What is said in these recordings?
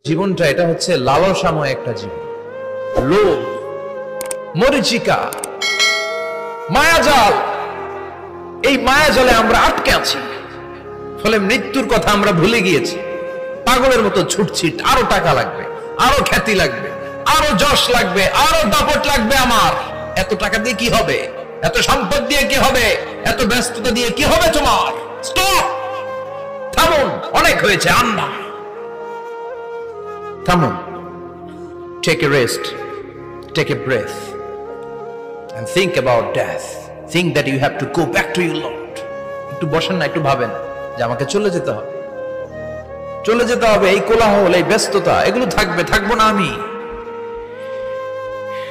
জীবনটা এটা হচ্ছে লালসাময় একটা জীবন, লোভ, মরিচিকা, মায়াজাল। এই মায়াজালে আমরা আটকে আছি, ফলে মৃত্যুর কথা আমরা ভুলে গিয়েছি। পাগলের মতো ছুটছি, আরো টাকা লাগবে, আরো খ্যাতি লাগবে, আরো যশ লাগবে, আরো দাপট লাগবে। আমার এত টাকা দিয়ে কি হবে? এত সম্পদ দিয়ে কি হবে? এত ব্যস্ততা দিয়ে কি হবে তোমার? স্টপ, থামুন, অনেক হয়েছে। আন্না, থামুন, take a rest, take a breath and think about death. Think that you have to go back to your Lord. একটু বসেন না, একটু ভাবেন যে আমাকে চলে যেতে হবে, চলে যেতে হবে। এই কোলাহল, এই ব্যস্ততা, এগুলো থাকবে, থাকবো না আমি।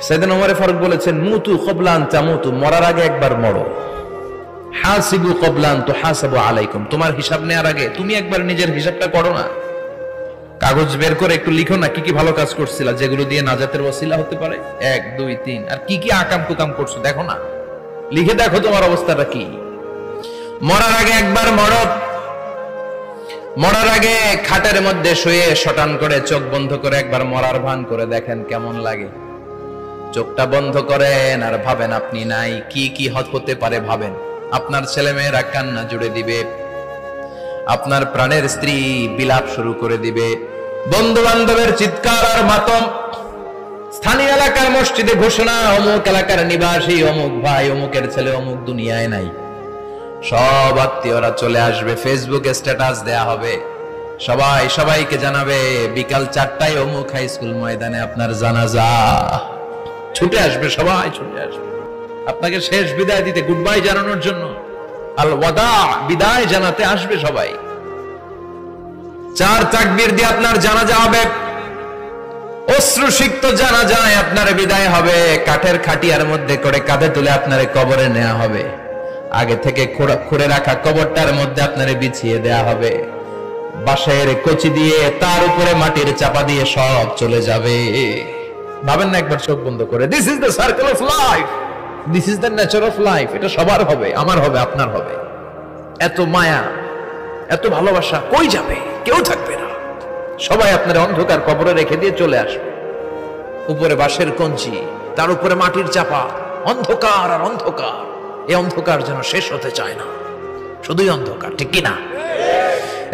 সাইয়েদনা ওমর ফারুক বলেছেন, মুতু ক্বাবলা আন তামুতু, মরার আগে একবার মরো। হাসিবু ক্বাবলা আন তুহাসাবু আলাইকুম, তোমার হিসাব নেওয়ার আগে তুমি একবার নিজের হিসাবটা করো না। কাগজ বের করে একটু লিখো না কি কি ভালো কাজ করছিলা, যেগুলো দিয়ে নাজাতের ওসিলা হতে পারে। 1 2 3, আর কি কি আকাম কুকাম করছো দেখো না, লিখে দেখো তোমার অবস্থাটা কি। মরার আগে একবার মরো। মরার আগে খাটের মধ্যে শুয়ে শটান করে চোখ বন্ধ করে একবার মরার ভান করে দেখেন কেমন লাগে। চোখটা বন্ধ করেন আর ভাবেন আপনি নাই, কি কি হতে পারে ভাবেন। আপনার ছেলে মেয়েরা কান্না জুড়ে দিবে, আপনার প্রাণের স্ত্রী বিলাপ শুরু করে দিবে, বন্ধু বান্ধবের চিৎকার আর মাতম, স্থানীয় এলাকার মসজিদে ঘোষণা, অমুক এলাকার নিবাসী অমুক ভাই, অমুকের ছেলে অমুক দুনিয়ায় নাই। সব আত্মীয়রা চলে আসবে, ফেসবুকে স্ট্যাটাস দেয়া হবে, সবাই সবাইকে জানাবে বিকাল 4টায় অমুক হাই স্কুল ময়দানে আপনার জানাজা। ছুটে আসবে, সবাই ছুটে আসবে আপনাকে শেষ বিদায় দিতে, গুড বাই জানানোর জন্য, আল ওয়াদা, বিদায় জানাতে আসবে সবাই। 4 তাকবীর দিয়ে আপনার জানাজা হবে, অশ্রুসিক্ত জানাজায় আপনার বিদায় হবে। কাঠের খাটিয়ার মধ্যে করে কাঁধে তুলে আপনার কবরে নেওয়া হবে। আগে থেকে খুঁড়ে রাখা কবরটার মধ্যে আপনারে বিছিয়ে দেয়া হবে। বাঁশের কচি দিয়ে তার উপরে মাটির চাপা দিয়ে সব চলে যাবে। ভাবেন না একবার চোখ বন্ধ করে, this is the circle of life, this is the nature of life. এটা সবার হবে, আমার হবে, আপনার হবে। এত মায়া, এত ভালোবাসা কই যাবে? কেউ থাকবে না, সবাই আপনার অন্ধকার কবরে রেখে দিয়ে চলে আসবে। উপরে বাঁশের কঞ্চি, তার উপরে মাটির চাপা, অন্ধকার আর অন্ধকার। এই অন্ধকার যেন শেষ হতে চায় না, শুধুই অন্ধকার, ঠিক কিনা?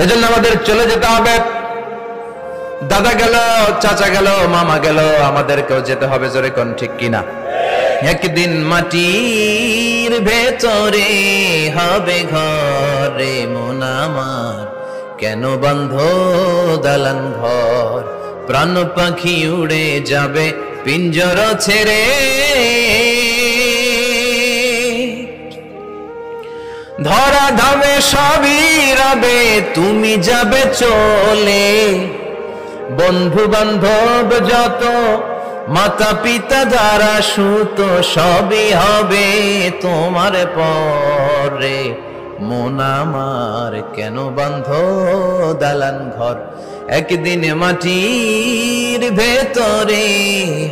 এজন্য আমাদের চলে যেতে হবে। দাদা গেল, চাচা গেল, মামা গেল, আমাদেরকেও যেতে হবে, জোরে কোন ঠিক কিনা? একদিন মাটির ভেতরে হবে ঘরে মন আমার, কেন বন্ধ দালান ঘর, প্রাণ পাখি উড়ে যাবে পিঞ্জর ছেড়ে। ধরা ধামে সবই রবে, তুমি যাবে চলে। বন্ধু বান্ধব যত, মাতা পিতা যারা সুত, সবই হবে তোমার পরে। মন আমার কেন বন্ধ দালান ঘর, একদিন মাটির ভেতরে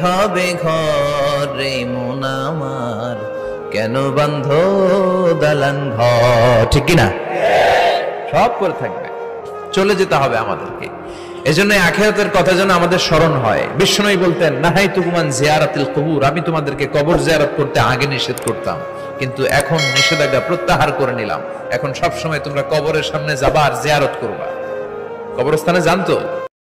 হবে ঘরে মন আমার, কেন বন্ধ দালান ঘর, ঠিক কিনা? সব করে থাকবে, চলে যেতে হবে আমাদেরকে। এজন্য আখিরাতের কথা যেন আমাদের স্মরণ হয়। বিশ্বনবী বলতেন, নাহাইতুকুম আন জিয়ারাতিল কুবুর, আমি তোমাদেরকে কবর জিয়ারত করতে আগে নিষেধ করতাম, কিন্তু এখন নিষেধাজ্ঞা প্রত্যাহার করে নিলাম। এখন সব সময় তোমরা কবরের সামনে যাবা আর জিয়ারত করবা। কবরস্থানে জানতো